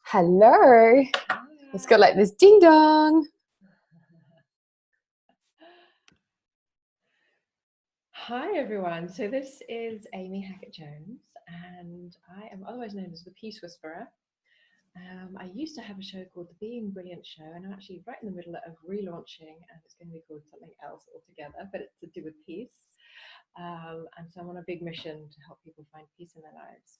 Hello. It's got like this ding dong. Hi everyone. So this is Amy Hackett-Jones, and I am otherwise known as the Peace Whisperer. I used to have a show called The Being Brilliant Show, and I'm actually right in the middle of relaunching, and it's going to be called something else altogether, but it's to do with peace. And so I'm on a big mission to help people find peace in their lives.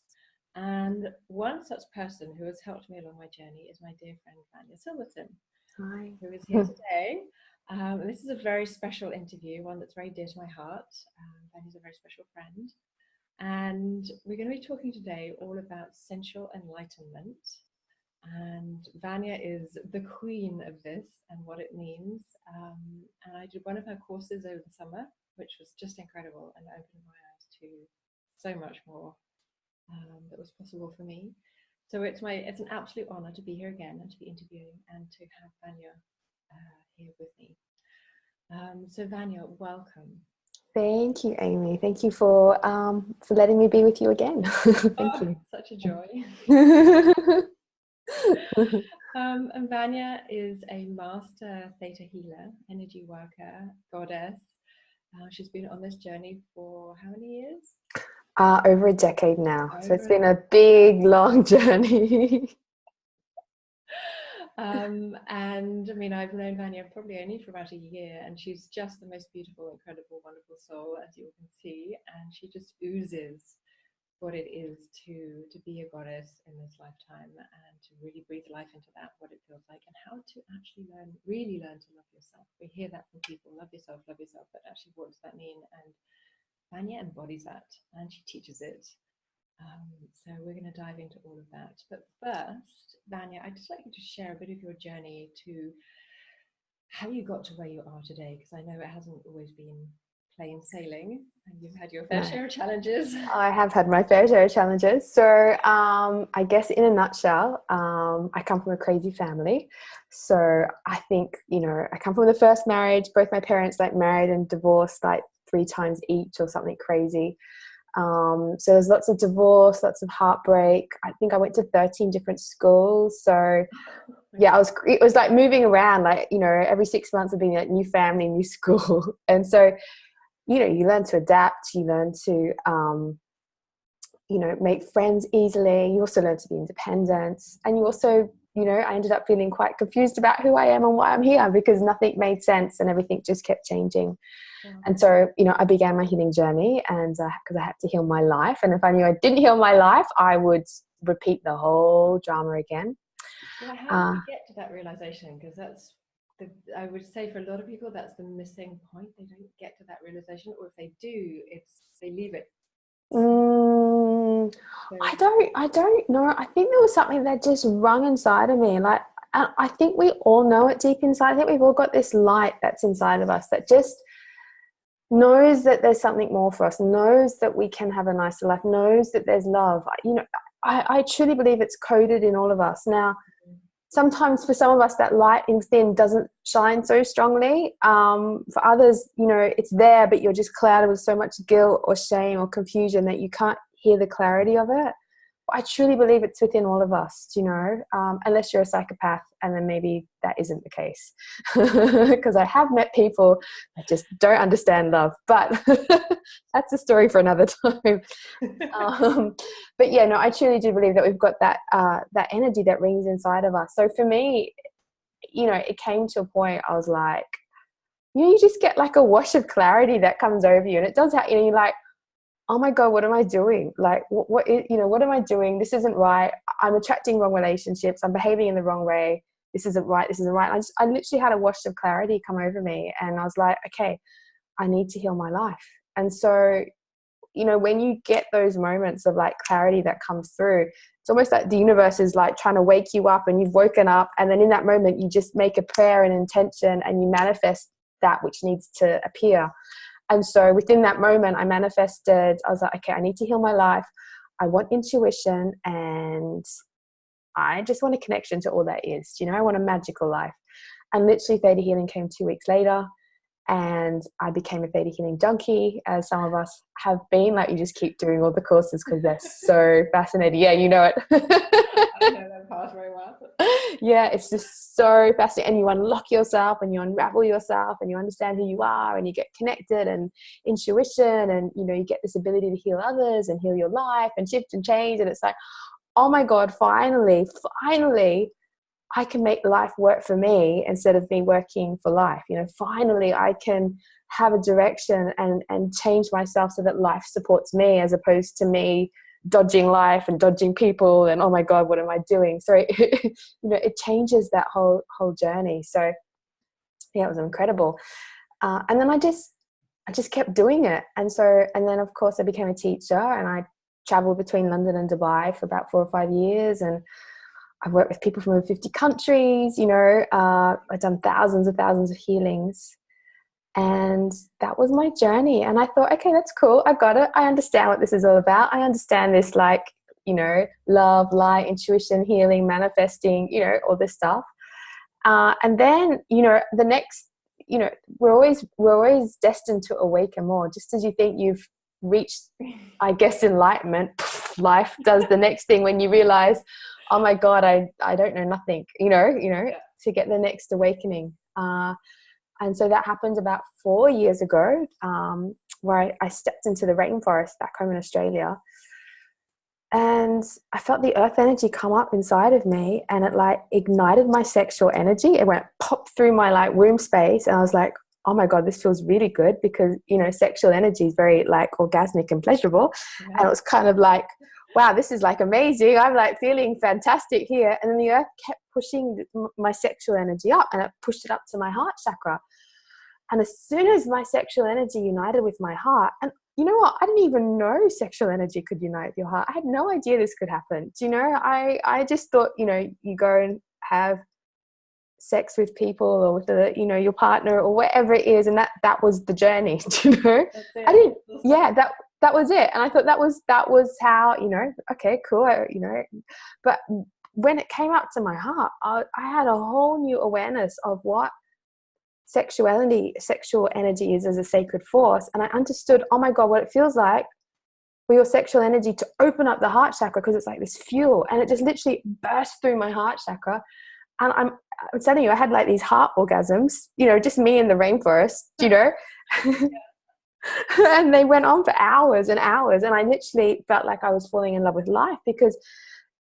And one such person who has helped me along my journey is my dear friend Vanya Silverten, who is here today. This is a very special interview, one that's very dear to my heart. Vanya's a very special friend. And we're going to be talking today all about sensual enlightenment. And Vanya is the queen of this and what it means. And I did one of her courses over the summer, which was just incredible and opened my eyes to so much more that was possible for me. So it's an absolute honor to be here again and to be interviewing and to have Vanya here with me. So Vanya, welcome. Thank you, Amy. Thank you for letting me be with you again. Thank you. Such a joy. And Vanya is a master theta healer, energy worker, goddess. She's been on this journey for how many years? Over a decade now. So it's been a big, long journey. And I mean, I've known Vanya probably only for about a year, and she's just the most beautiful, incredible, wonderful soul, as you can see, and she just oozes what it is to be a goddess in this lifetime, and to really breathe life into that, what it feels like, and how to actually really learn to love yourself. We hear that from people, love yourself, but actually what does that mean? And Vanya embodies that, and she teaches it. So we're going to dive into all of that. But first, Vanya, I'd just like you to share a bit of your journey to how you got to where you are today, because I know it hasn't always been plain sailing, and you've had your fair share of challenges. I have had my fair share of challenges. So I guess in a nutshell, I come from a crazy family. So I think, I come from the first marriage. Both my parents married and divorced 3 times each or something crazy. So there's lots of divorce, lots of heartbreak. I think I went to 13 different schools. So yeah, it was like moving around, every 6 months I'd be in a new family, new school. And so, you learn to adapt, you learn to, make friends easily. You also learn to be independent. And you also, I ended up feeling quite confused about who I am and why I'm here, because nothing made sense and everything just kept changing. And so, I began my healing journey, and because I had to heal my life. And if I knew I didn't heal my life, I would repeat the whole drama again. Well, how do you get to that realization? Because I would say for a lot of people, that's the missing point. They don't get to that realization, or if they do, they leave it. I don't know. I think there was something that just rung inside of me. I think we all know it deep inside. I think we've all got this light that's inside of us that just knows that there's something more for us, knows that we can have a nicer life, knows that there's love. I truly believe it's coded in all of us. Now, sometimes for some of us that light within doesn't shine so strongly. For others, it's there, but you're just clouded with so much guilt or shame or confusion that you can't hear the clarity of it. I truly believe it's within all of us, unless you're a psychopath, and then maybe that isn't the case. Because I have met people that just don't understand love, but that's a story for another time. But yeah, no, I truly do believe that we've got that energy that rings inside of us. So for me, it came to a point I was like, you just get like a wash of clarity that comes over you, and it does that. You're like, oh my God, what am I doing? What am I doing? This isn't right. I'm attracting wrong relationships. I'm behaving in the wrong way. This isn't right. I literally had a wash of clarity come over me, and I was like, okay, I need to heal my life. And so, when you get those moments of clarity that comes through, it's almost like the universe is trying to wake you up, and you've woken up. And then in that moment, you just make a prayer and intention, and you manifest that which needs to appear. And so within that moment, I manifested, I was like, okay, I need to heal my life. I want intuition, and I just want a connection to all that is. I want a magical life. And literally theta healing came 2 weeks later, and I became a theta healing junkie, as some of us have been. You just keep doing all the courses because they're so fascinating. Yeah, you know it. I know them went past very well. Yeah, it's just so fascinating. And you unlock yourself and you unravel yourself and you understand who you are and you get connected and intuition and, you know, you get this ability to heal others and heal your life and shift and change. And it's like, oh my God, finally, I can make life work for me instead of me working for life. You know, finally I can have a direction and change myself so that life supports me as opposed to me dodging life and dodging people and, oh my God, what am I doing? So, you know, it changes that whole journey. So yeah, it was incredible. And then I just kept doing it. And then of course I became a teacher and I traveled between London and Dubai for about 4 or 5 years. And I've worked with people from over 50 countries, you know, I've done thousands of healings. And that was my journey. And I thought, okay, that's cool. I got it. I understand what this is all about. I understand this, like, you know, love, light, intuition, healing, manifesting, you know, all this stuff. And then, you know, the next, you know, we're always destined to awaken more. Just as you think you've reached, I guess, enlightenment, life does the next thing when you realize, oh my God, I don't know nothing, you know, to get the next awakening. And so that happened about 4 years ago, where I stepped into the rainforest back home in Australia. And I felt the earth energy come up inside of me and it like ignited my sexual energy. It went pop through my like womb space. And I was like, oh my God, this feels really good because, you know, sexual energy is very like orgasmic and pleasurable. Yeah. And it was kind of like, wow, this is like amazing. I'm like feeling fantastic here. And then the earth kept pushing my sexual energy up and it pushed it up to my heart chakra. And as soon as my sexual energy united with my heart, and you know what? I didn't even know sexual energy could unite with your heart. I had no idea this could happen. Do you know, I just thought, you know, you go and have sex with people or with the, you know, your partner or whatever it is. And that was the journey, do you know? I didn't, yeah, that was it. And I thought that was how, you know, okay, cool. You know, but when it came up to my heart, I had a whole new awareness of what sexual energy is as a sacred force. And I understood, oh my God, what it feels like for your sexual energy to open up the heart chakra, because it's like this fuel, and it just literally burst through my heart chakra. And I'm telling you, I had like these heart orgasms, you know, just me in the rainforest, you know. And they went on for hours and hours, and I literally felt like I was falling in love with life, because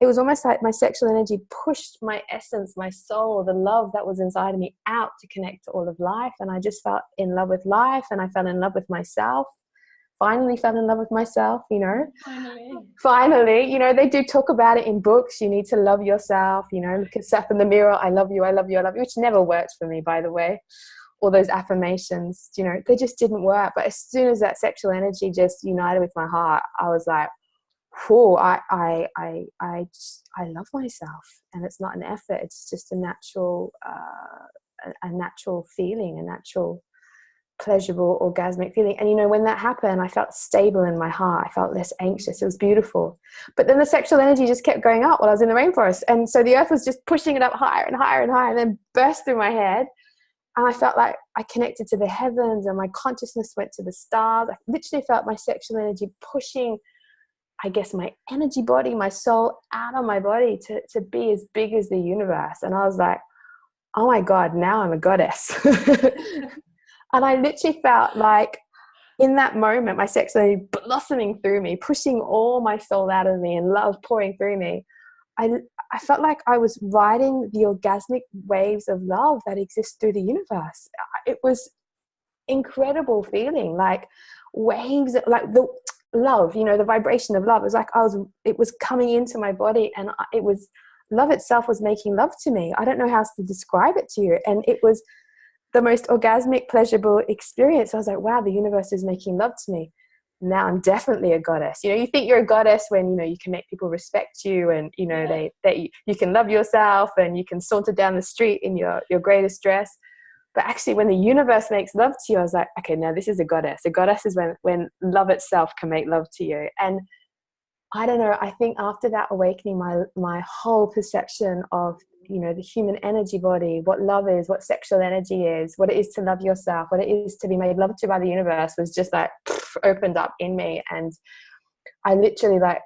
it was almost like my sexual energy pushed my essence, my soul, the love that was inside of me out to connect to all of life. And I just felt in love with life, and I fell in love with myself. Finally fell in love with myself, you know. Finally, you know, they do talk about it in books. You need to love yourself, you know, look at yourself in the mirror. I love you, I love you, I love you, which never works for me, by the way. All those affirmations, you know, they just didn't work. But as soon as that sexual energy just united with my heart, I was like, oh, I love myself. And it's not an effort. It's just a natural feeling, a natural pleasurable orgasmic feeling. And you know, when that happened, I felt stable in my heart. I felt less anxious. It was beautiful. But then the sexual energy just kept going up while I was in the rainforest, and so the earth was just pushing it up higher and higher and higher, and then burst through my head. And I felt like I connected to the heavens, and my consciousness went to the stars. I literally felt my sexual energy pushing, I guess, my energy body, my soul out of my body to be as big as the universe. And I was like, oh my God, now I'm a goddess. And I literally felt like in that moment, my sexual energy blossoming through me, pushing all my soul out of me and love pouring through me. I felt like I was riding the orgasmic waves of love that exist through the universe. It was incredible feeling, like waves, like the love, you know, the vibration of love. It was like it was coming into my body, and it was love itself was making love to me. I don't know how else to describe it to you. And it was the most orgasmic, pleasurable experience. I was like, wow, the universe is making love to me. Now I'm definitely a goddess. You know, you think you're a goddess when, you know, you can make people respect you, and, you know, you can love yourself, and you can saunter down the street in your greatest dress. But actually, when the universe makes love to you, I was like, okay, now this is a goddess. A goddess is when love itself can make love to you. And I don't know, I think after that awakening, my whole perception of, you know, the human energy body, what love is, what sexual energy is, what it is to love yourself, what it is to be made love to by the universe, was just like opened up in me. And I literally, like,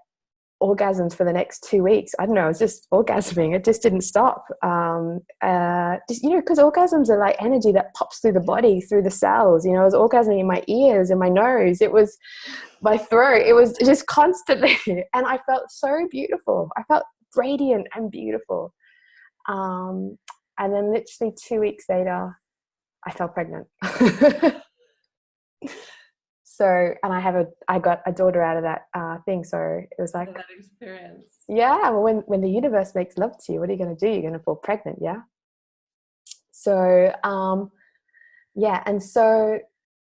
orgasms for the next 2 weeks. I don't know, I was just orgasming. It just didn't stop. Just, you know, because orgasms are like energy that pops through the body, through the cells. You know, I was orgasming in my ears, in my nose. It was my throat. It was just constantly. And I felt so beautiful. I felt radiant and beautiful. And then literally 2 weeks later, I fell pregnant. So, and I got a daughter out of that thing. So it was like that experience. Yeah, well, when the universe makes love to you, what are you going to do? You're going to fall pregnant, yeah. So, yeah, and so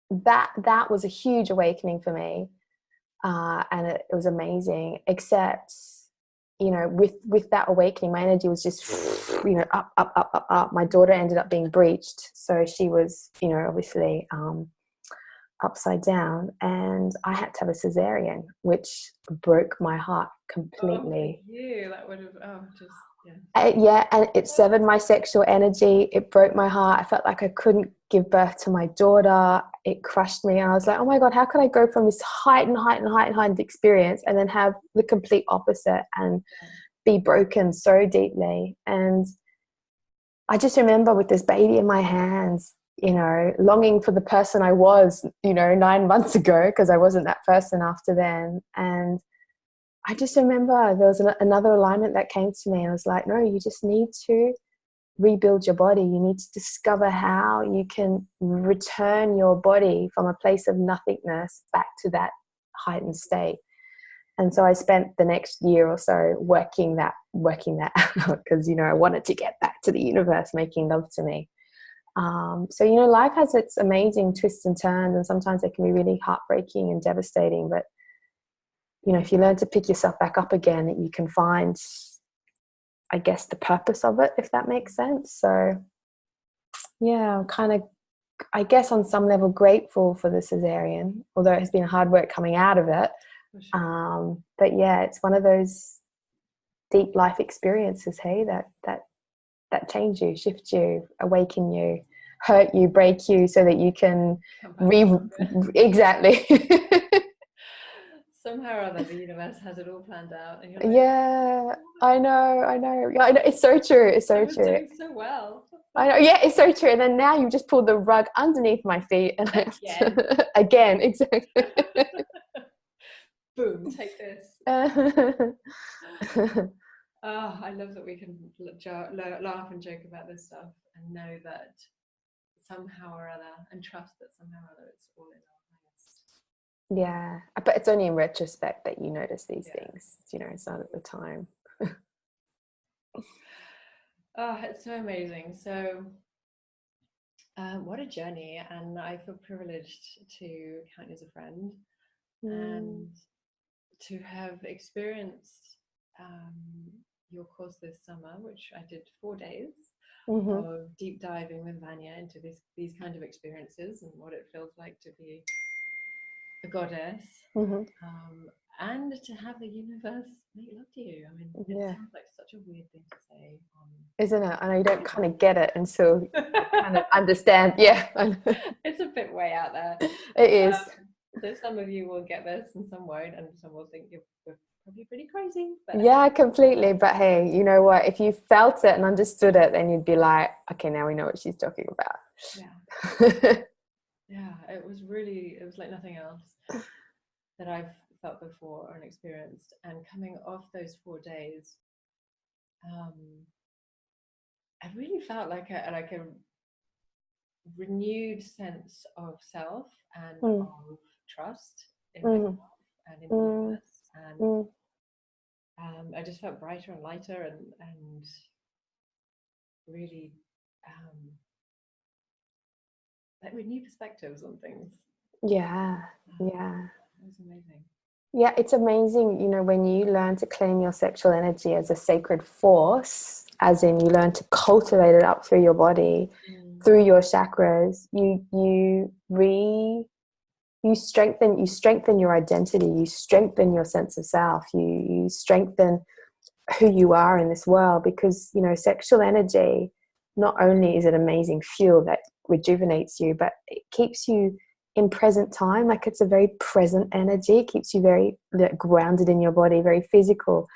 that was a huge awakening for me, and it was amazing. Except, you know, with that awakening, my energy was just, you know, up, up, up, up, up. My daughter ended up being breached, so she was, you know, obviously upside down, and I had to have a cesarean, which broke my heart completely. Oh, you, that would have, just, yeah. Yeah, and it severed my sexual energy. It broke my heart. I felt like I couldn't give birth to my daughter. It crushed me, and I was like, oh my God, how could I go from this heightened experience and then have the complete opposite and be broken so deeply? And I just remember with this baby in my hands, you know, longing for the person I was, you know, 9 months ago, because I wasn't that person after then. And I just remember there was another alignment that came to me, and I was like, no, you just need to rebuild your body. You need to discover how you can return your body from a place of nothingness back to that heightened state. And so I spent the next year or so working that out, because, you know, I wanted to get back to the universe making love to me. So, you know, life has its amazing twists and turns, and sometimes they can be really heartbreaking and devastating. But, you know, if you learn to pick yourself back up again, you can find, I guess, the purpose of it, if that makes sense. So, yeah, I'm kind of, I guess, on some level grateful for the cesarean, although it has been hard work coming out of it. sure. But yeah, it's one of those deep life experiences, hey, that change you, shift you, awaken you, hurt you, break you, so that you can exactly. Somehow or other, the universe has it all planned out, and you're like, Yeah, I know. Yeah, I know. It's so true. It's so I was true. doing so well. I know. Yeah, it's so true. And then now you've just pulled the rug underneath my feet, and I have to, again, exactly. Boom! Take this. I love that we can laugh and joke about this stuff, and know that somehow or other, and trust that somehow or other it's all in our highest. Yeah, but it's only in retrospect that you notice these things. You know, it's not at the time. It's so amazing. So, what a journey, and I feel privileged to count you as a friend, and to have experienced your course this summer, which I did 4 days of deep diving with Vanya into these kind of experiences and what it feels like to be a goddess, and to have the universe make love to you. I mean, it sounds like such a weird thing to say, isn't it? And you don't kind of get it until you kind of understand. Yeah, it's a bit way out there. It is. So some of you will get this, and some won't, and some will think you're probably pretty crazy. But yeah, completely. But hey, you know what? If you felt it and understood it, then you'd be like, okay, now we know what she's talking about. Yeah. Yeah, it was like nothing else that I've felt before or experienced. And coming off those 4 days, I really felt like a renewed sense of self and of trust in myself and in the universe. And I just felt brighter and lighter, and really like with new perspectives on things. Yeah. It was amazing. Yeah, it's amazing, you know, when you learn to claim your sexual energy as a sacred force, as in you learn to cultivate it up through your body, through your chakras, you strengthen your identity, you strengthen your sense of self, you strengthen who you are in this world, because, you know, sexual energy, not only is it amazing fuel that rejuvenates you, but it keeps you in present time. Like, it's a very present energy. It keeps you very grounded in your body, very physical,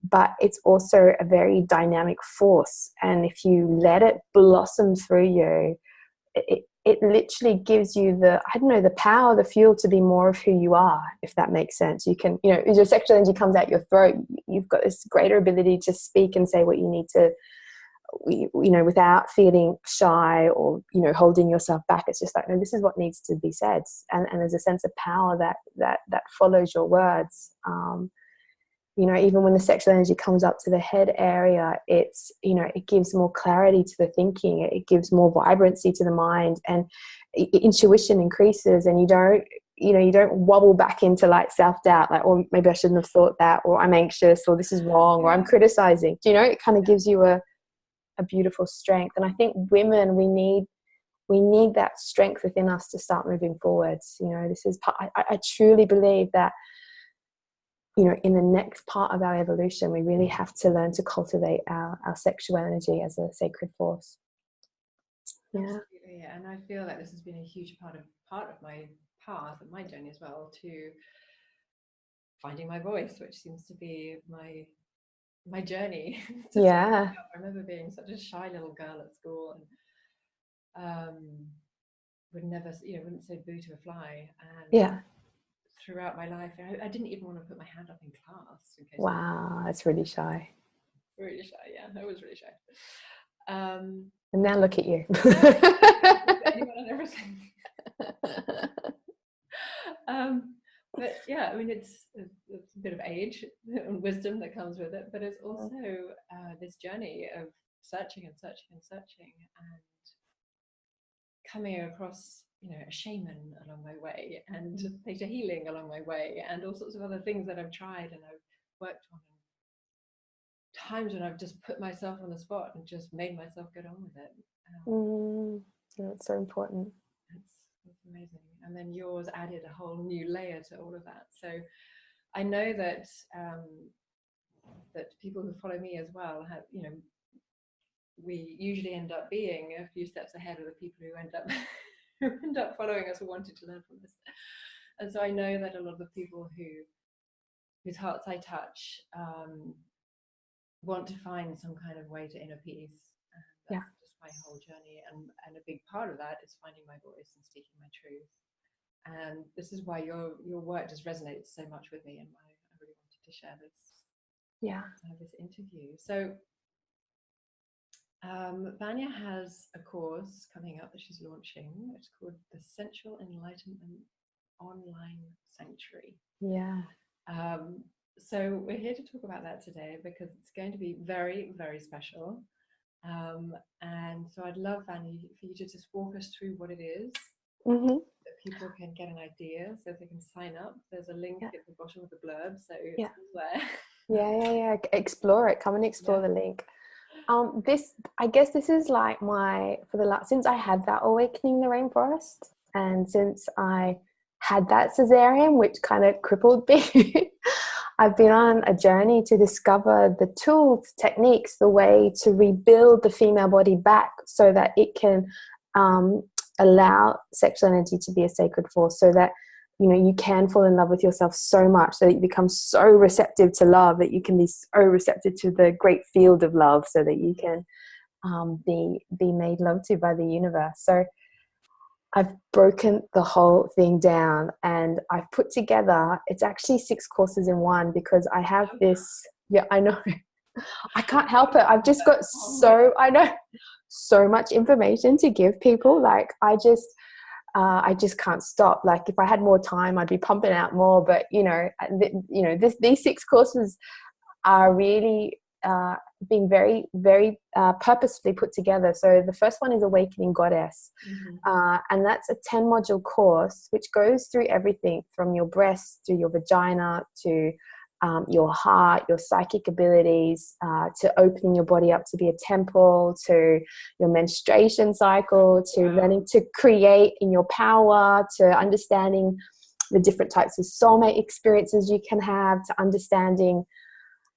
but it's also a very dynamic force. And if you let it blossom through you, it literally gives you the, I don't know, the power, the fuel to be more of who you are, if that makes sense. You can, you know, as your sexual energy comes out your throat, you've got this greater ability to speak and say what you need to, you know, without feeling shy or, you know, holding yourself back. It's just like, no, this is what needs to be said. And there's a sense of power that follows your words. You know, even when the sexual energy comes up to the head area, it's, you know, it gives more clarity to the thinking. It gives more vibrancy to the mind, and intuition increases, and you don't wobble back into like self-doubt, like, or maybe I shouldn't have thought that, or I'm anxious, or this is wrong, or I'm criticizing. You know, it kind of gives you a beautiful strength. And I think women, we need that strength within us to start moving forwards. You know, this is I truly believe that, you know, in the next part of our evolution, we really have to learn to cultivate our sexual energy as a sacred force. Yeah. Absolutely. And I feel like this has been a huge part of my path and my journey as well, to finding my voice, which seems to be my journey. Yeah. I remember being such a shy little girl at school, and would never, you know, wouldn't say boo to a fly. And Yeah. throughout my life, I didn't even want to put my hand up in class. In case wow, that's really shy. Really shy, yeah. I was really shy. And now look at you. Anyone and everything. But yeah, I mean, it's a bit of age and wisdom that comes with it, but it's also this journey of searching and searching and searching, and coming across, you know, a shaman along my way, and theta healing along my way, and all sorts of other things that I've tried and I've worked on. Times when I've just put myself on the spot and just made myself get on with it. That's so important. It's amazing. And then yours added a whole new layer to all of that. So I know that that people who follow me as well have, you know, we usually end up being a few steps ahead of the people who end up following us or wanted to learn from us. And so I know that a lot of the people whose hearts I touch want to find some kind of way to inner peace. And that's just my whole journey. And a big part of that is finding my voice and speaking my truth. And this is why your work just resonates so much with me, and why I really wanted to share this. This interview. So Vanya has a course coming up that she's launching. It's called the Sensual Enlightenment Online Sanctuary. Yeah. So we're here to talk about that today because it's going to be very, very special. And so I'd love, Vanya, for you to just walk us through what it is, that people can get an idea, so they can sign up. There's a link at the bottom of the blurb, so it's there. Yeah. Explore it. Come and explore the link. I guess this is like since I had that awakening in the rainforest, and since I had that cesarean, which kind of crippled me, I've been on a journey to discover the tools, techniques, the way to rebuild the female body back so that it can allow sexual energy to be a sacred force, so that, you know, you can fall in love with yourself so much so that you become so receptive to love, that you can be so receptive to the great field of love, so that you can be made love to by the universe. So I've broken the whole thing down, and I've put together, it's actually 6 courses in one, because I have this, I know, I can't help it. I've just got so much information to give people. Like, I just can't stop. Like, if I had more time, I'd be pumping out more. But these 6 courses are really being very, very purposefully put together. So the first one is Awakening Goddess, and that's a 10-module course which goes through everything from your breasts to your vagina to your heart, your psychic abilities, to opening your body up to be a temple, to your menstruation cycle, to learning to create in your power, to understanding the different types of soulmate experiences you can have, to understanding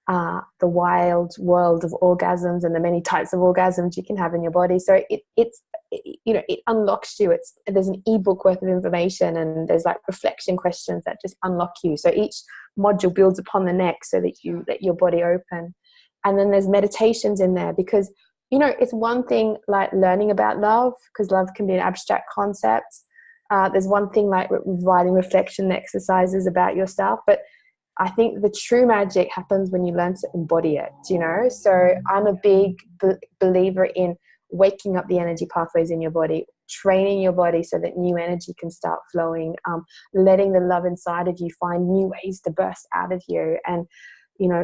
the wild world of orgasms and the many types of orgasms you can have in your body. So it unlocks you. There's an ebook worth of information, and there's like reflection questions that just unlock you. So each module builds upon the next, so that you let your body open. And then there's meditations in there, because it's one thing like learning about love, because love can be an abstract concept. There's one thing like providing reflection exercises about yourself, but I think the true magic happens when you learn to embody it, So I'm a big believer in waking up the energy pathways in your body, training your body so that new energy can start flowing, letting the love inside of you find new ways to burst out of you. And,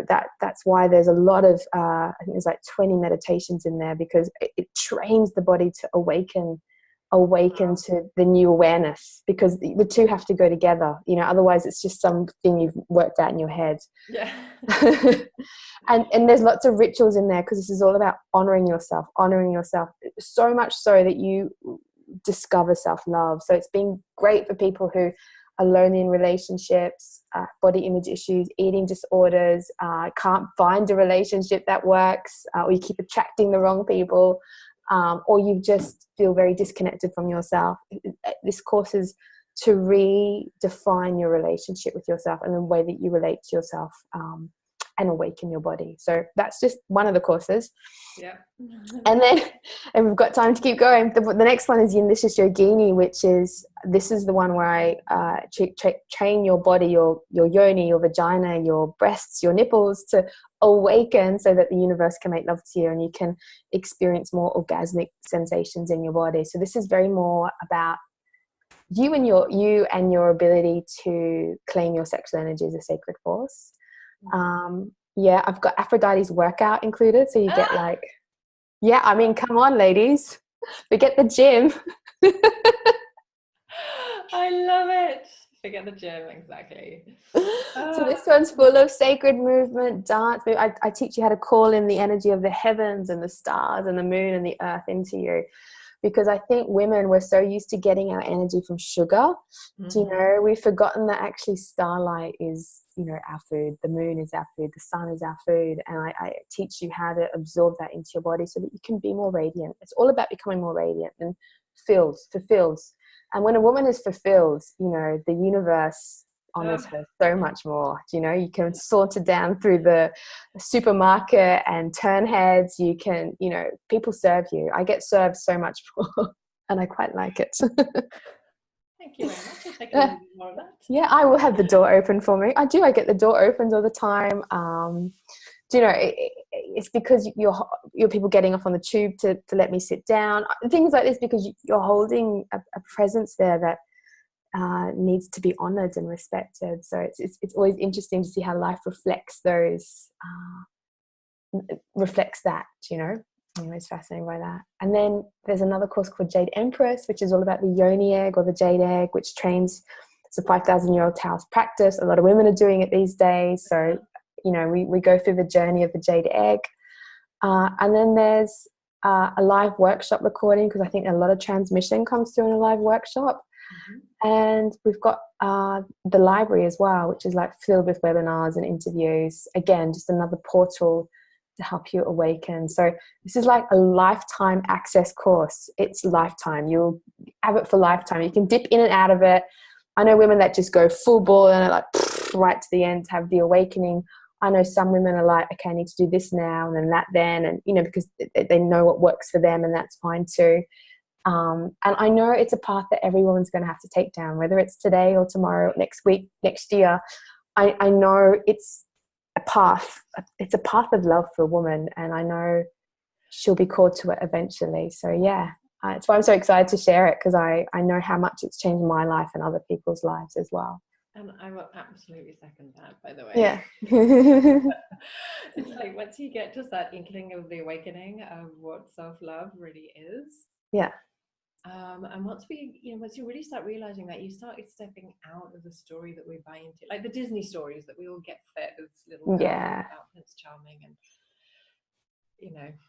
that's why there's a lot of, I think there's like 20 meditations in there, because it trains the body to awaken to the new awareness, because the two have to go together, otherwise it's just something you've worked out in your head. Yeah. and there's lots of rituals in there, because this is all about honoring yourself so much so that you discover self-love. So it's been great for people who are lonely in relationships, body image issues, eating disorders, can't find a relationship that works, or you keep attracting the wrong people, or you just feel very disconnected from yourself. This course is to redefine your relationship with yourself and the way that you relate to yourself, and awaken your body. So that's just one of the courses. Yeah. And we've got time to keep going. The next one is Yindishis Yogini, this is the one where I train your body, your yoni, your vagina, your breasts, your nipples to awaken, so that the universe can make love to you and you can experience more orgasmic sensations in your body. So this is very more about you and your ability to claim your sexual energy as a sacred force. I've got Aphrodite's workout included, so you get come on, ladies, forget the gym. I love it. Forget the gym, exactly. So this one's full of sacred movement, dance. I teach you how to call in the energy of the heavens and the stars and the moon and the earth into you, because I think women, we're so used to getting our energy from sugar. Mm-hmm. We've forgotten that actually starlight is, our food. The moon is our food. The sun is our food. And I teach you how to absorb that into your body so that you can be more radiant. It's all about becoming more radiant and fulfilled. And when a woman is fulfilled, the universe honors her so much more. You can saunter down through the supermarket and turn heads. You can, people serve you. I get served so much more, and I quite like it. Thank you very much. I'll take a little bit more of that. Yeah, I will have the door open for me. I do. I get the door opened all the time. It's because you're people getting off on the tube to let me sit down. Things like this, because you're holding a presence there that needs to be honored and respected. So it's always interesting to see how life reflects that. I'm always fascinated by that. And then there's another course called Jade Empress, which is all about the yoni egg or the jade egg, which trains. It's a 5,000-year-old Taoist practice. A lot of women are doing it these days. So we go through the journey of the jade egg. And then there's a live workshop recording, because I think a lot of transmission comes through in a live workshop. Mm-hmm. And we've got the library as well, which is like filled with webinars and interviews. Again, just another portal to help you awaken. So this is like a lifetime access course. It's lifetime. You'll have it for lifetime. You can dip in and out of it. I know women that just go full ball and are like right to the end to have the awakening. I know some women are like, okay, I need to do this now and then that then, and because they know what works for them, and that's fine too. And I know it's a path that every woman's going to have to take down, whether it's today or tomorrow, next week, next year. I know it's a path. It's a path of love for a woman, and I know she'll be called to it eventually. So yeah, it's why I'm so excited to share it, because I know how much it's changed my life and other people's lives as well. And I will absolutely second that, by the way. Yeah. It's like once you get just that inkling of the awakening of what self-love really is. Yeah. And once you really start realizing that, you start stepping out of the story that we buy into, like the Disney stories that we all get fed as little girls about Prince Charming and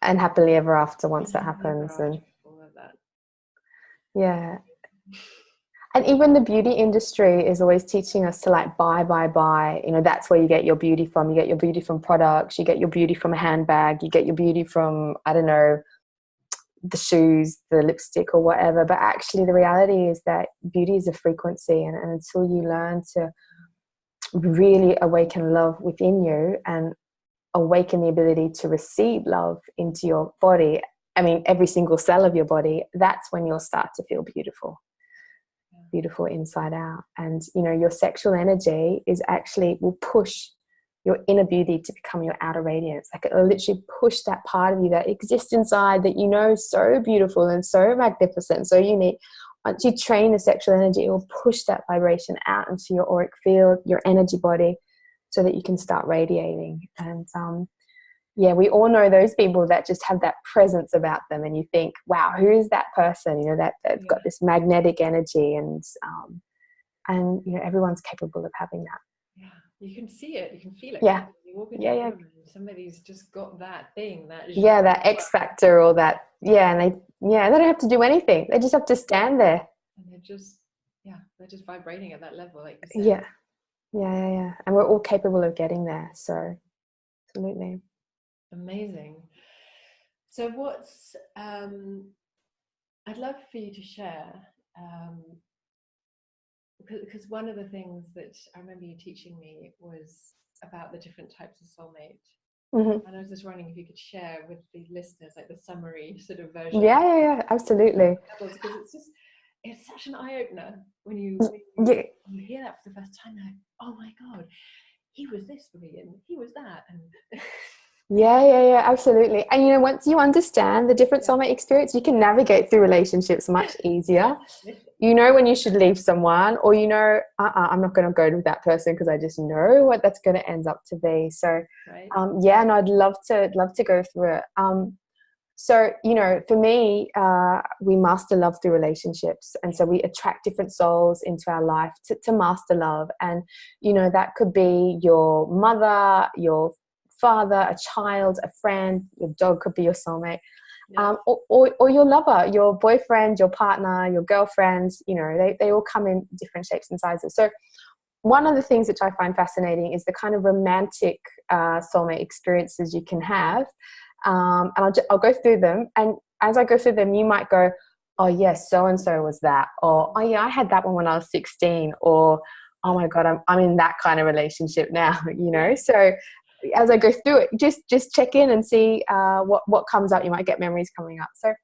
and happily ever after once that happens, and all of that. Yeah. And even the beauty industry is always teaching us to like buy. You know, that's where you get your beauty from. You get your beauty from products. You get your beauty from a handbag. You get your beauty from, I don't know, the shoes, the lipstick or whatever. But actually the reality is that beauty is a frequency. And until you learn to really awaken love within you and awaken the ability to receive love into your body, I mean, every single cell of your body, that's when you'll start to feel beautiful. Beautiful inside out. And you know, your sexual energy is actually will push your inner beauty to become your outer radiance. Like it'll literally push that part of you that exists inside that you know is so beautiful and so magnificent, so unique. Once you train the sexual energy, it will push that vibration out into your auric field, your energy body, so that you can start radiating. And yeah, we all know those people that just have that presence about them, and you think, wow, who is that person? You know, that they've got this magnetic energy, and you know, everyone's capable of having that. Yeah, you can see it, you can feel it. Yeah, You walk into yeah, a yeah. room and somebody's just got that thing, Yeah, that X factor or that, yeah, and they don't have to do anything. They just have to stand there. And they're just vibrating at that level, like you said. Yeah. And we're all capable of getting there. So, absolutely. Amazing. So what's I'd love for you to share, because one of the things that I remember you teaching me was about the different types of soulmate. Mm-hmm. And I was just wondering if you could share with the listeners like the summary sort of version. Yeah, absolutely. Because it's such an eye-opener when you hear that for the first time. Like, oh my God, he was this for me and he was that. And Yeah, absolutely. And you know, once you understand the different soulmate experience, you can navigate through relationships much easier. You know when you should leave someone, or you know, I'm not going to go with that person because I just know what that's going to end up to be. So, yeah, and I'd love to go through it. So, you know, for me, we master love through relationships. And so we attract different souls into our life to master love. And, you know, that could be your mother, your father, a child, a friend, your dog could be your soulmate, or your lover, your boyfriend, your partner, your girlfriend. You know, they all come in different shapes and sizes. So one of the things which I find fascinating is the kind of romantic soulmate experiences you can have. And I'll go through them. And as I go through them, you might go, oh, yes, so-and-so was that. Or, oh, yeah, I had that one when I was 16. Or, oh, my God, I'm in that kind of relationship now, you know. So as I go through it, just check in and see what comes up. You might get memories coming up. So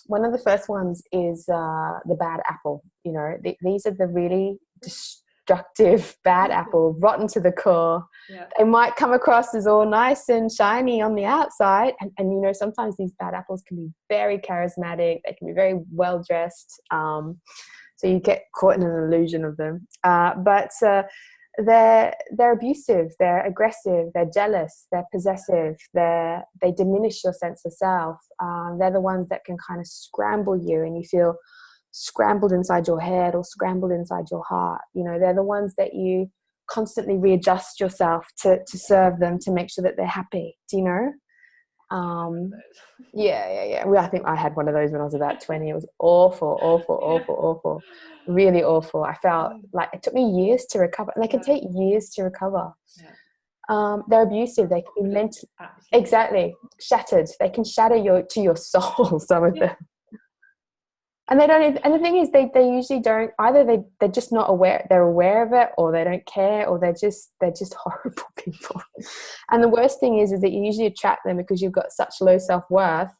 one of the first ones is the bad apple. You know, these are the really destructive bad apple, rotten to the core. They might come across as all nice and shiny on the outside, and you know, sometimes these bad apples can be very charismatic. They can be very well dressed, so you get caught in an illusion of them. But they're abusive, they're aggressive, they're jealous, they're possessive, they diminish your sense of self. They're the ones that can kind of scramble you, and you feel scrambled inside your head or scrambled inside your heart. You know, they're the ones that you constantly readjust yourself to serve them, to make sure that they're happy. Do you know? Yeah. Well, I think I had one of those when I was about 20. It was awful. Really awful. I felt like it took me years to recover. And they can take years to recover. They're abusive. They can be mentally, exactly, shattered. They can shatter your soul, some of them. And they don't even, and the thing is, they usually don't either. They're just not aware. They're aware of it, or they don't care, or they're just horrible people. And the worst thing is that you usually attract them because you've got such low self-worth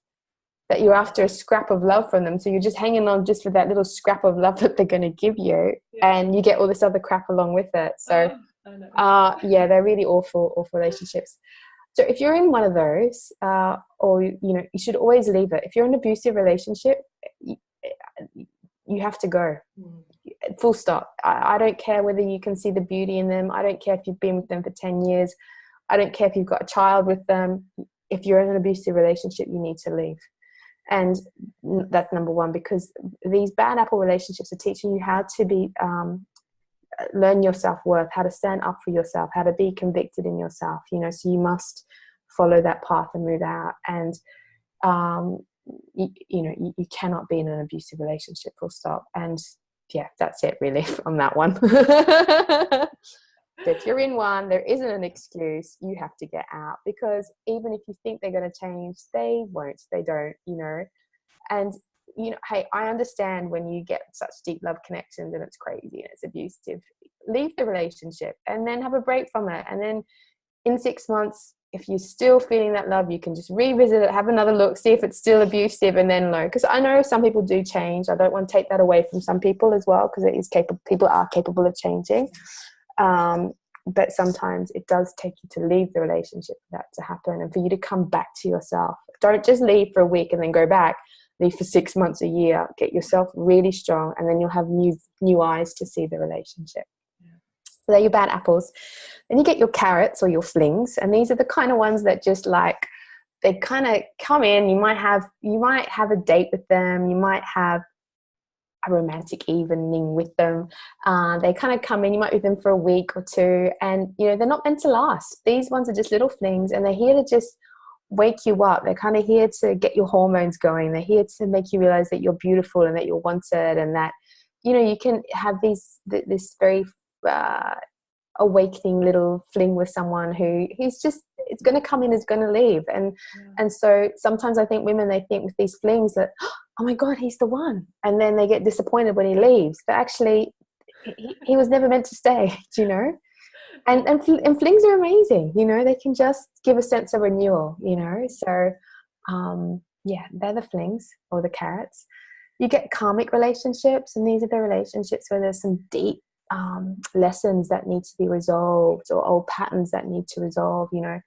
that you're after a scrap of love from them. So you're just hanging on just for that little scrap of love that they're going to give you, and you get all this other crap along with it. So, they're really awful relationships. So if you're in one of those, or you know, you should always leave it. If you're in an abusive relationship, you have to go. Full stop. I don't care whether you can see the beauty in them. I don't care if you've been with them for 10 years. I don't care if you've got a child with them. If you're in an abusive relationship, you need to leave. And that's number one, because these bad apple relationships are teaching you how to be learn your self-worth, how to stand up for yourself, how to be convicted in yourself, you know. So you must follow that path and move out. And you cannot be in an abusive relationship, full stop. And yeah, that's it really on that one. If you're in one, there isn't an excuse. You have to get out, because even if you think they're going to change, they won't. They don't, you know. And, you know, hey, I understand when you get such deep love connections and it's crazy and it's abusive. Leave the relationship and then have a break from it. And then in 6 months, if you're still feeling that love, you can just revisit it, have another look, see if it's still abusive, and then know. Because I know some people do change. I don't want to take that away from some people as well, because it is capable. People are capable of changing. But sometimes it does take you to leave the relationship for that to happen, and for you to come back to yourself. Don't just leave for a week and then go back. Leave for 6 months, a year. Get yourself really strong, and then you'll have new eyes to see the relationship. So they're your bad apples. Then you get your carrots or your flings, and these are the kind of ones that just like, they kind of come in. You might have a date with them. You might have a romantic evening with them. They kind of come in. You might be with them for a week or two, and you know they're not meant to last. These ones are just little flings, and they're here to just wake you up. They're kind of here to get your hormones going. They're here to make you realize that you're beautiful and that you're wanted, and that, you know, you can have this very awakening little fling with someone who's just, it's going to come in, it's going to leave. And so sometimes I think women, they think with these flings that, oh my God, he's the one, and then they get disappointed when he leaves, but actually he was never meant to stay. Do you know? And flings are amazing, you know. They can just give a sense of renewal, you know. So yeah, they're the flings or the carrots. You get karmic relationships, and these are the relationships where there's some deep lessons that need to be resolved, or old patterns that need to resolve. You know,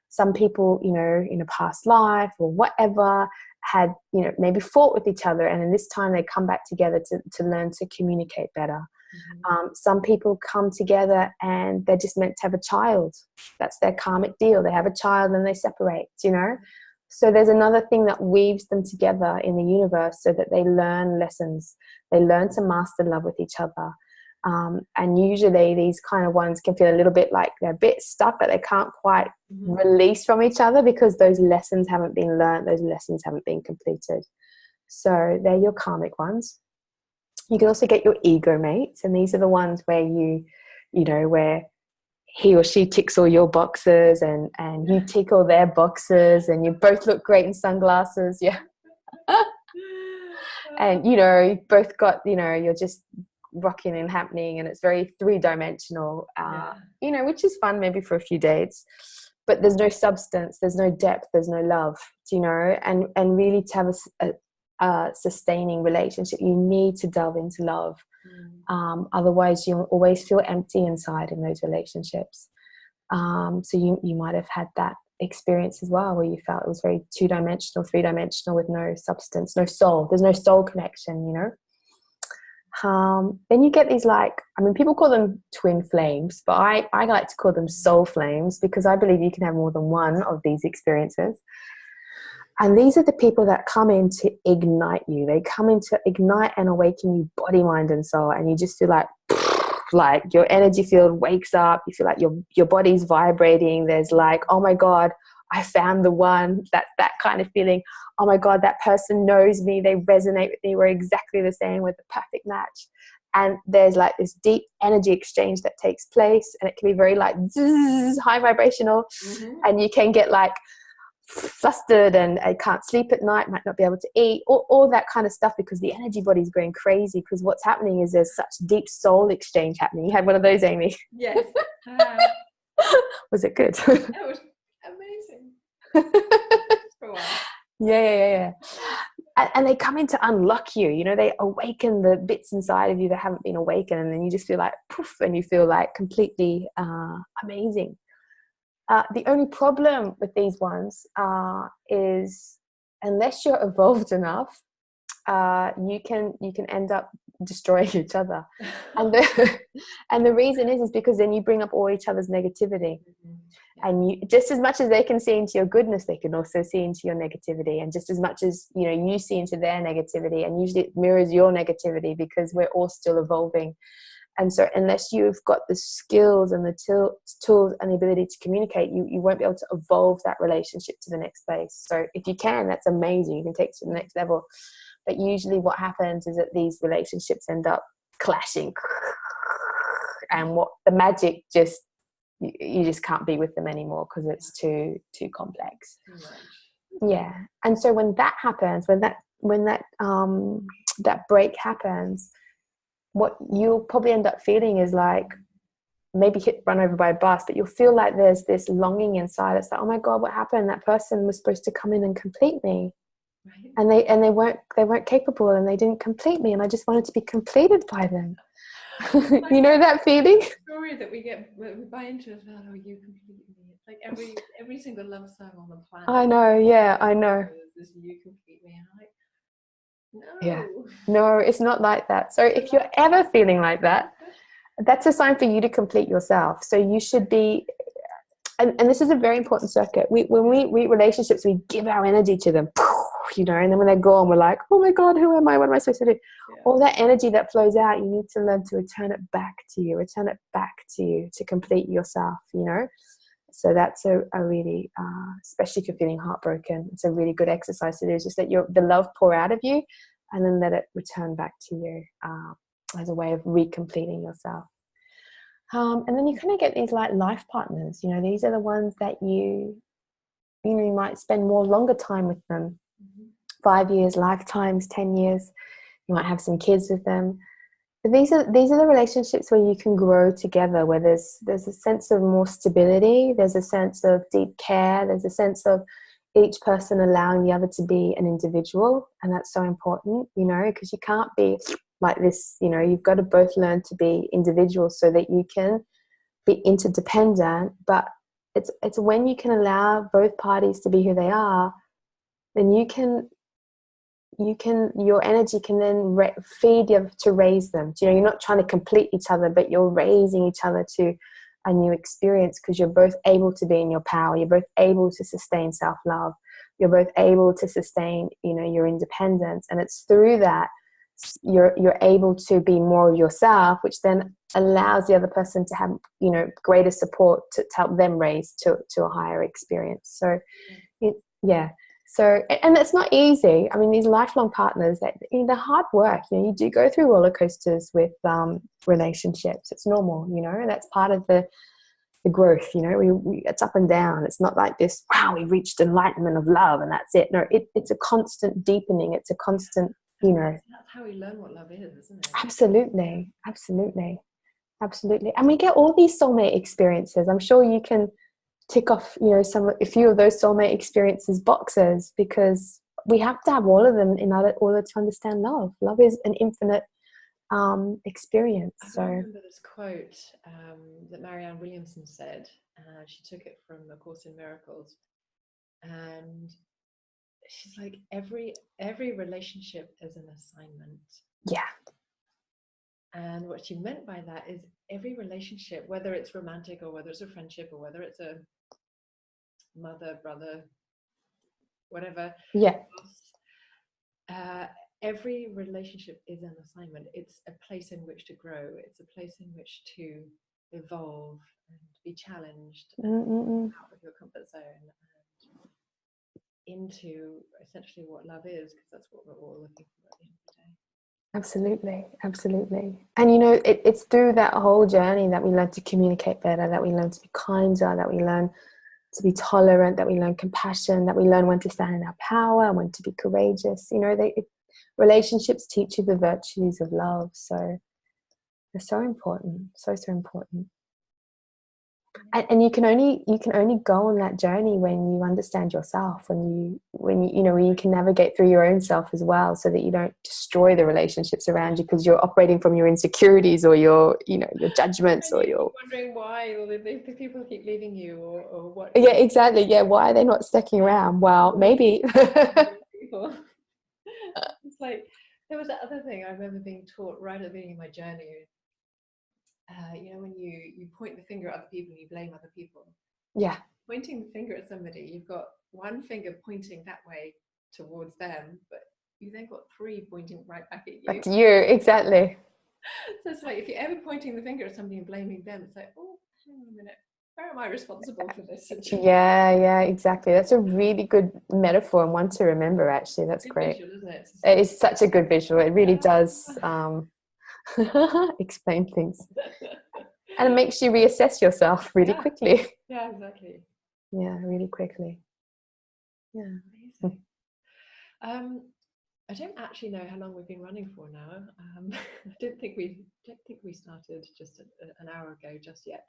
some people, you know, in a past life or whatever, had, you know, maybe fought with each other, and in this time they come back together to learn to communicate better. Some people come together and they're just meant to have a child. That's their karmic deal. They have a child and they separate, you know. So there's another thing that weaves them together in the universe, so that they learn lessons. They learn to master love with each other. And usually these kind of ones can feel a little bit like they're a bit stuck, that they can't quite release from each other, because those lessons haven't been learned, those lessons haven't been completed. So they're your karmic ones. You can also get your ego mates, and these are the ones where you know, where he or she ticks all your boxes, and you tick all their boxes, and you both look great in sunglasses. Yeah. And, you know, you both got, you know, you're just rocking and happening, and it's very three-dimensional, you know, which is fun maybe for a few dates, but there's no substance, there's no depth, there's no love, you know. And really, to have a sustaining relationship, you need to delve into love. Otherwise you'll always feel empty inside in those relationships. So you might have had that experience as well, where you felt it was very two-dimensional, three-dimensional, with no substance, no soul. There's no soul connection, you know. Then you get these, like, I mean, people call them twin flames, but I like to call them soul flames, because I believe you can have more than one of these experiences. And these are the people that come in to ignite you. They come in to ignite and awaken you, body, mind, and soul. And you just feel like your energy field wakes up. You feel like your body's vibrating. There's like, oh my God, I found the one. That kind of feeling. Oh my God, that person knows me. They resonate with me. We're exactly the same. We're the perfect match. And there's like this deep energy exchange that takes place. And it can be very like zzz, high vibrational. And you can get like flustered, and I can't sleep at night, might not be able to eat, all that kind of stuff, because the energy body's going crazy, because what's happening is there's such deep soul exchange happening. You had one of those, Amy? Yes. Was it good? That was amazing. For a while. Yeah. And they come in to unlock you, you know. They awaken the bits inside of you that haven't been awakened, and then you just feel like poof, and you feel like completely amazing. The only problem with these ones is, unless you're evolved enough, you can end up destroying each other. And the reason is because then you bring up all each other's negativity. And you, just as much as they can see into your goodness, they can also see into your negativity. And just as much as, you know, you see into their negativity, and usually it mirrors your negativity, because we're all still evolving. And so unless you've got the skills and the tools and the ability to communicate, you won't be able to evolve that relationship to the next place. So if you can, that's amazing. You can take it to the next level. But usually what happens is that these relationships end up clashing, and what the magic just, you just can't be with them anymore because it's too complex. Too much. Yeah. And so when that happens, when that that break happens, what you'll probably end up feeling is like, maybe run over by a bus, but you'll feel like there's this longing inside. It's like, oh my God, what happened? That person was supposed to come in and complete me. Right. And they weren't capable, and they didn't complete me, and I just wanted to be completed by them. You know that feeling? Story that we buy into as well. Oh, you complete me. It's like every single love song on the planet. I know, yeah, I know. This you complete me. And I'm like, no. Yeah. No, it's not like that. So if you're ever feeling like that, that's a sign for you to complete yourself. So you should be, and this is a very important circuit. When we read relationships, we give our energy to them, you know, and then when they're gone, we're like, oh my God, who am I? What am I supposed to do? Yeah. All that energy that flows out, you need to learn to return it back to you to complete yourself, you know? So that's a really, especially if you're feeling heartbroken, it's a really good exercise to do, is just let the love pour out of you and then let it return back to you as a way of recompleting yourself. And then you kind of get these like life partners, you know, these are the ones that you might spend longer time with them, 5 years, lifetimes, 10 years, you might have some kids with them. But these are the relationships where you can grow together, where there's a sense of more stability, there's a sense of deep care, there's a sense of each person allowing the other to be an individual. And that's so important, you know, because you can't be like this, you know, you've got to both learn to be individuals so that you can be interdependent. But it's when you can allow both parties to be who they are, then your energy can then feed you to raise them. You know, you're not trying to complete each other, but you're raising each other to a new experience, because you're both able to be in your power. You're both able to sustain self-love. You're both able to sustain, you know, your independence. And it's through that you're able to be more of yourself, which then allows the other person to have, you know, greater support to help them raise to a higher experience. So, yeah. So, and it's not easy. I mean, these lifelong partners, they're hard work. You know, you do go through roller coasters with relationships. It's normal, you know, that's part of the growth. You know, it's up and down. It's not like this, wow, we reached enlightenment of love and that's it. No, it's a constant deepening. It's a constant, you know. That's how we learn what love is, isn't it? Absolutely. Absolutely. Absolutely. And we get all these soulmate experiences. I'm sure you can tick off, you know, a few of those soulmate experiences boxes, because we have to have all of them in order to understand love. Love is an infinite experience. I remember this quote that Marianne Williamson said. She took it from A Course in Miracles, and she's like, every relationship is an assignment. Yeah. And what she meant by that is every relationship, whether it's romantic or whether it's a friendship or whether it's a mother, brother, whatever. Yeah. Every relationship is an assignment. It's a place in which to grow. It's a place in which to evolve and be challenged out of your comfort zone and into essentially what love is, because that's what we're all looking for at the end of the day. Absolutely, absolutely. And you know, it's through that whole journey that we learn to communicate better, that we learn to be kinder, that we learn to be tolerant, that we learn compassion, that we learn when to stand in our power, when to be courageous. You know, relationships teach you the virtues of love. So they're so important, so important. And you can only go on that journey when you understand yourself, when you can navigate through your own self as well, so that you don't destroy the relationships around you because you're operating from your insecurities or your judgments or your wondering why the people keep leaving you or what. Yeah, exactly. Yeah, why are they not sticking around? Well, maybe. It's like there was that other thing I remember being taught right at the beginning of my journey. You know, when you point the finger at other people and you blame other people. Yeah. Pointing the finger at somebody, you've got one finger pointing that way towards them, but you then got three pointing right back at you. Back to you, exactly. So it's like if you're ever pointing the finger at somebody and blaming them, it's like, oh, hang on a minute. Where am I responsible for this situation? Yeah, exactly. That's a really good metaphor and one to remember, actually. That's great. Visual, isn't it? It is such a good visual. It really does. Explain things. And it makes you reassess yourself really quickly. Yeah, exactly. Yeah, really quickly. Yeah. Amazing. I don't actually know how long we've been running for now. I don't think we started just an hour ago just yet.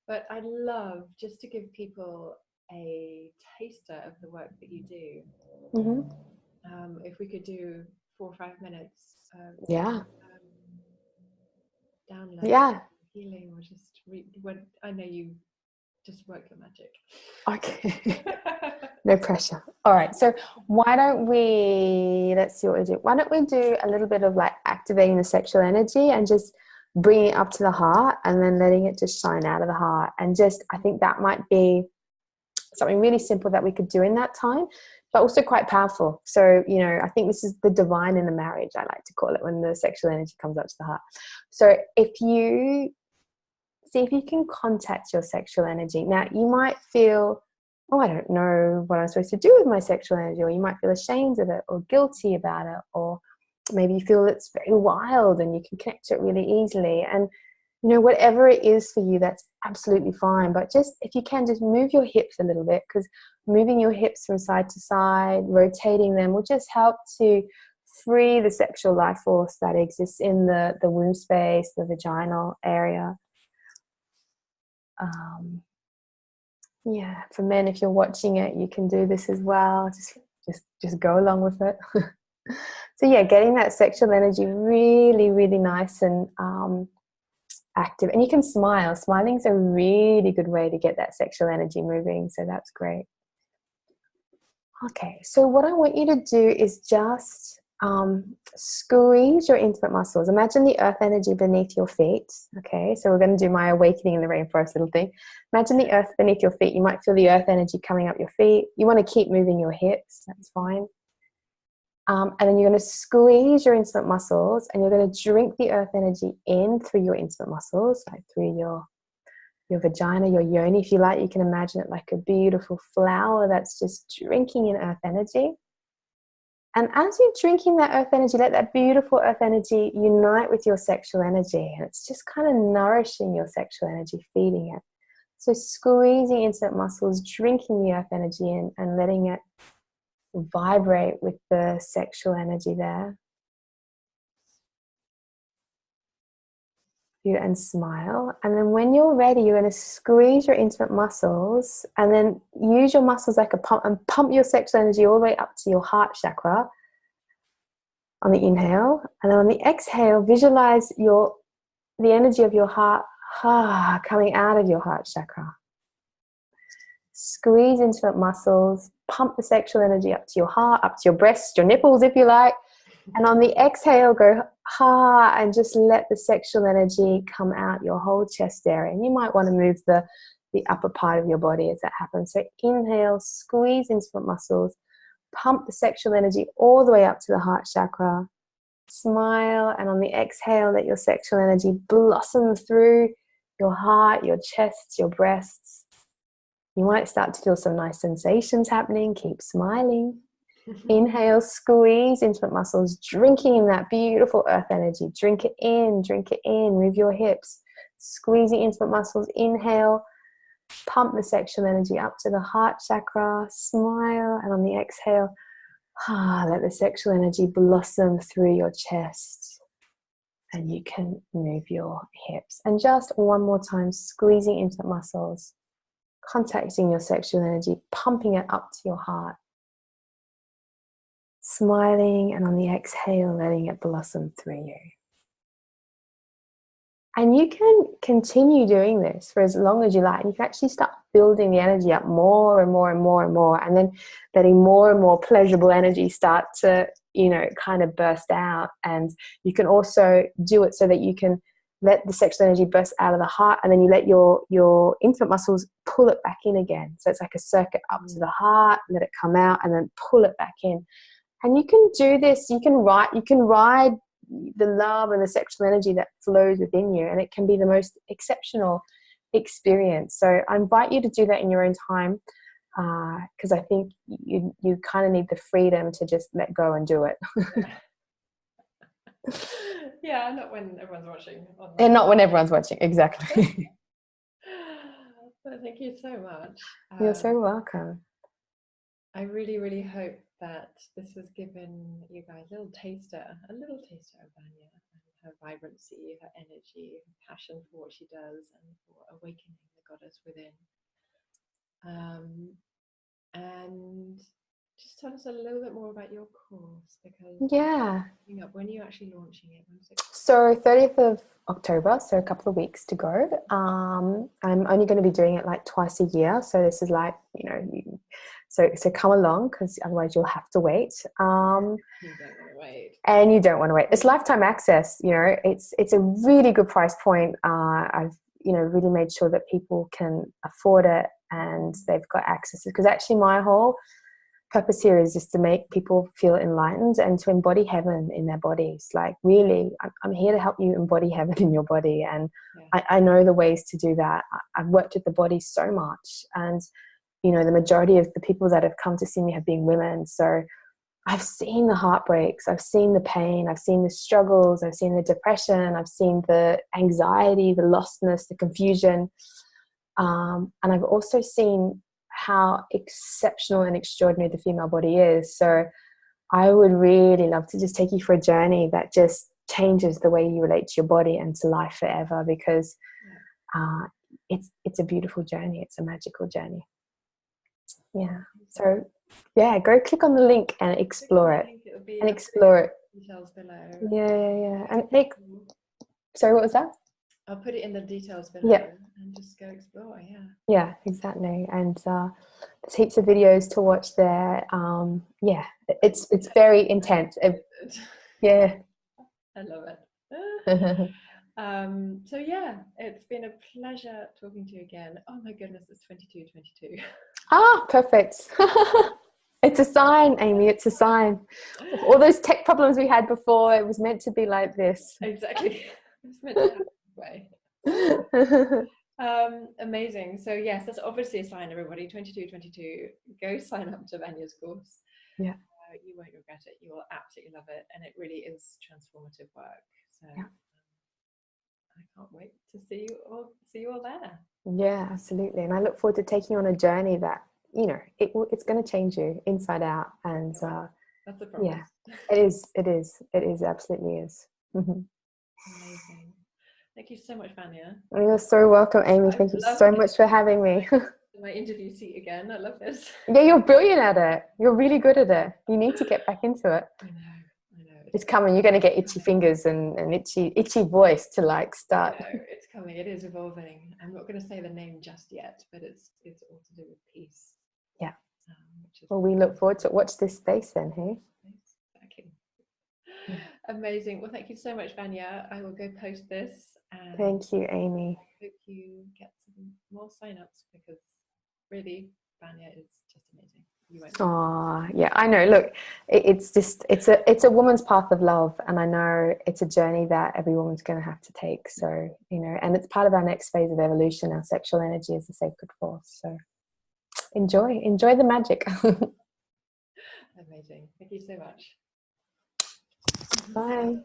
But I'd love just to give people a taster of the work that you do. If we could do 4 or 5 minutes of download, healing, or just when I know you just work your magic. Okay. No pressure. All right. So why don't we, let's see what we do. Why don't we do a little bit of like activating the sexual energy and just bringing it up to the heart and then letting it just shine out of the heart. And just, I think that might be something really simple that we could do in that time, but also quite powerful. So, you know, I think this is the divine in the marriage, I like to call it, when the sexual energy comes up to the heart. So if you see if you can contact your sexual energy. Now, you might feel, oh, I don't know what I'm supposed to do with my sexual energy, or you might feel ashamed of it or guilty about it, or maybe you feel it's very wild and you can connect to it really easily. And, you know, whatever it is for you, that's absolutely fine. But just, if you can, just move your hips a little bit, because moving your hips from side to side, rotating them, will just help to free the sexual life force that exists in the womb space, the vaginal area. Yeah, for men, if you're watching it, you can do this as well. Just go along with it. So yeah, getting that sexual energy really, really nice and active. And you can smile. Smiling is a really good way to get that sexual energy moving. So that's great. Okay, so what I want you to do is just squeeze your intimate muscles. Imagine the earth energy beneath your feet. Okay, so we're going to do my awakening in the rainforest little thing. Imagine the earth beneath your feet. You might feel the earth energy coming up your feet. You want to keep moving your hips. That's fine. And then you're going to squeeze your intimate muscles, and you're going to drink the earth energy in through your intimate muscles, like through your vagina, your yoni. If you like, you can imagine it like a beautiful flower that's just drinking in earth energy. And as you're drinking that earth energy, let that beautiful earth energy unite with your sexual energy. And it's just kind of nourishing your sexual energy, feeding it. So squeezing intimate muscles, drinking the earth energy in, and letting it vibrate with the sexual energy there. And smile. And then when you're ready, you're going to squeeze your intimate muscles and then use your muscles like a pump, and pump your sexual energy all the way up to your heart chakra on the inhale. And then on the exhale, visualize the energy of your heart coming out of your heart chakra. Squeeze intimate muscles, pump the sexual energy up to your heart, up to your breasts, your nipples if you like. And on the exhale, go and just let the sexual energy come out your whole chest area. And you might want to move the upper part of your body as that happens. So inhale, squeeze intimate muscles, pump the sexual energy all the way up to the heart chakra. Smile, and on the exhale, let your sexual energy blossom through your heart, your chest, your breasts. You might start to feel some nice sensations happening. Keep smiling. Inhale, squeeze intimate muscles, drinking in that beautiful earth energy. Drink it in, move your hips. Squeezing intimate muscles, inhale, pump the sexual energy up to the heart chakra, smile, and on the exhale, let the sexual energy blossom through your chest. And you can move your hips. And just one more time, squeezing intimate muscles, contacting your sexual energy, pumping it up to your heart. Smiling, and on the exhale, letting it blossom through you. And you can continue doing this for as long as you like. You can actually start building the energy up more and more and more and more, and then letting more and more pleasurable energy start to, kind of burst out. And you can also do it so that you can let the sexual energy burst out of the heart, and then you let your intimate muscles pull it back in again. So it's like a circuit up to the heart, let it come out, and then pull it back in. And you can do this, you can ride the love and the sexual energy that flows within you, and it can be the most exceptional experience. So I invite you to do that in your own time, because I think you kind of need the freedom to just let go and do it. Yeah, not when everyone's watching online. And not when everyone's watching, exactly. Well, thank you so much. You're so welcome. I really, really hope that this has given you guys a little taster of Vanya and her vibrancy, her energy, her passion for what she does, and for awakening the goddess within. And just tell us a little bit more about your course, because Yeah. when are you actually launching it? So 30th of October, so a couple of weeks to go. I'm only going to be doing it like twice a year. So this is like, so come along, because otherwise you'll have to wait. You don't want to wait. And you don't want to wait. It's lifetime access, it's a really good price point. I've, really made sure that people can afford it and they've got access, because actually my whole purpose here is just to make people feel enlightened and to embody heaven in their bodies. Like, really, I'm here to help you embody heaven in your body. And I know the ways to do that. I've worked with the body so much. And, the majority of the people that have come to see me have been women. So I've seen the heartbreaks, I've seen the pain, I've seen the struggles, I've seen the depression, I've seen the anxiety, the lostness, the confusion. And I've also seen how exceptional and extraordinary the female body is. So I would really love to just take you for a journey that just changes the way you relate to your body and to life forever, because it's a beautiful journey. It's a magical journey. Yeah. So go click on the link and explore it. And explore it. Details below. Yeah. And sorry, what was that? I'll put it in the details below and just go explore. Yeah, exactly. And there's heaps of videos to watch there. It's very intense. Yeah. I love it. So it's been a pleasure talking to you again. Oh my goodness, it's 22:22. Ah, perfect. It's a sign, Amy. It's a sign. All those tech problems we had before, it was meant to be like this. Exactly. It's meant to happen this way. Amazing. So yes, that's obviously a sign, everybody. 22:22. Go sign up to Vanya's course. Yeah. You won't regret it. You will absolutely love it, and it really is transformative work. So I can't wait to see you all there. Yeah, absolutely. And I look forward to taking you on a journey that, it's going to change you inside out. And that's a promise. Yeah, it is, absolutely is. Amazing. Thank you so much, Vanya. You're so welcome, Amy. Thank you so much for having me. My interview seat again. I love this. Yeah, you're brilliant at it. You're really good at it. You need to get back into it. I know. It's coming. You're going to get itchy fingers and itchy voice to start. I know, it's coming. It is evolving. I'm not going to say the name just yet, but it's all to do with peace. Yeah. Well, we look forward to it. Watch this space then, hey? Exactly. Amazing. Well, thank you so much, Vanya. I will go post this. And thank you, Amy. I hope you get some more sign-ups, because really, Vanya is just amazing. Oh, yeah, I know. Look, it's a woman's path of love, and I know it's a journey that every woman's going to have to take. So, and it's part of our next phase of evolution. Our sexual energy is a sacred force. So, enjoy the magic. Amazing. Thank you so much. Bye.